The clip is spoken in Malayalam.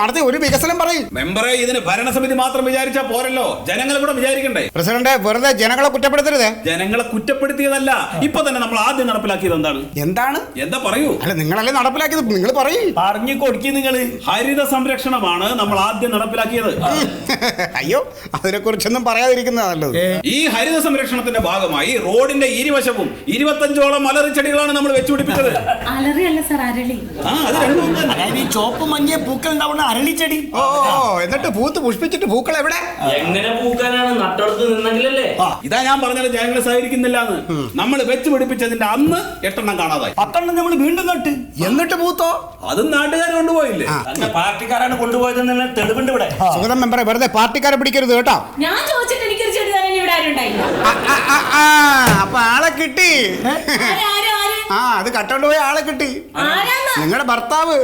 നടത്തി ഒരു വികസനം പറയും. മെമ്പറെ, ഇതിന് ഭരണസമിതി മാത്രം വിചാരിച്ചാ പോരല്ലോ, ജനങ്ങൾ കൂടെ വിചാരിക്കണ്ടേ? പ്രസിഡന്റ്, വെറുതെ ജനങ്ങളെ കുറ്റപ്പെടുത്തരുത്. ജനങ്ങളെ കുറ്റപ്പെടുത്തിയതല്ല, ഇപ്പൊ തന്നെ നമ്മൾ ആദ്യം നടപ്പിലാക്കിയത് എന്താണ്? എന്താ പറയൂ. അല്ല, നിങ്ങളല്ലേ നടപ്പിലാക്കിയത്, നിങ്ങൾ പറയൂ. പറഞ്ഞു കൊടുക്കി നിങ്ങള്. ഹരിത സംരക്ഷണമാണ് നമ്മൾ ആദ്യം നടപ്പിലാക്കിയത്. അയ്യോ, അതിനെ കുറിച്ചൊന്നും പറയാതിരിക്കുന്നതാ നല്ലത്. ഈ ഹരിത സംരക്ഷണത്തിന്റെ ഭാഗമായി റോഡിന്റെ ഇരുവശവും 25ഓളം മലറി ചെടികളാണ് നമ്മൾ വെച്ചുപിടിപ്പിച്ചത്. അലറിയല്ല സാർ, അരളി. ഈ ചോപ്പ് മഞ്ഞ പൂക്കൾ ഉണ്ടാവുന്ന അരളിച്ചെടി. ഓ, എന്നിട്ട് പൂത്ത് പുഷ്പിച്ചിട്ട് പൂക്കൾ എവിടെ? എങ്ങനെ പൂക്കാനാണ്? നട്ടടുത്ത് നിന്നെങ്കിലല്ലേ. ഇതാ ഞാൻ പറഞ്ഞത്, ജനങ്ങൾ സഹകരിക്കുന്നില്ല എന്ന്. നമ്മൾ വെച്ച് പിടിപ്പിച്ചതിന്റെ അന്ന് 8 എണ്ണം കാണാതായി. 10 എണ്ണം നമ്മൾ വീണ്ടും നട്ട്, എന്നിട്ട് പൂത്തോ? അതും നാട്ടുകാർ കൊണ്ടുപോയില്ലേ? പാർട്ടിക്കാരാണ് കൊണ്ടുപോയതെന്നുള്ള തെളിവുണ്ട് ഇവിടെ. സുഗതം മെമ്പറെ, വെറുതെ പാർട്ടിക്കാരെ പിടിക്കരുത് കേട്ടോ. ഞാൻ ചോദിച്ചിട്ട് എനിക്കൊരു ചെടി തരാൻ ഇവിടെ ആരും ഉണ്ടായില്ല. അപ്പൊ ആളെ കിട്ടി. അത് കട്ടോണ്ട് പോയ ആളെ കിട്ടി. നിങ്ങളുടെ ഭർത്താവ്.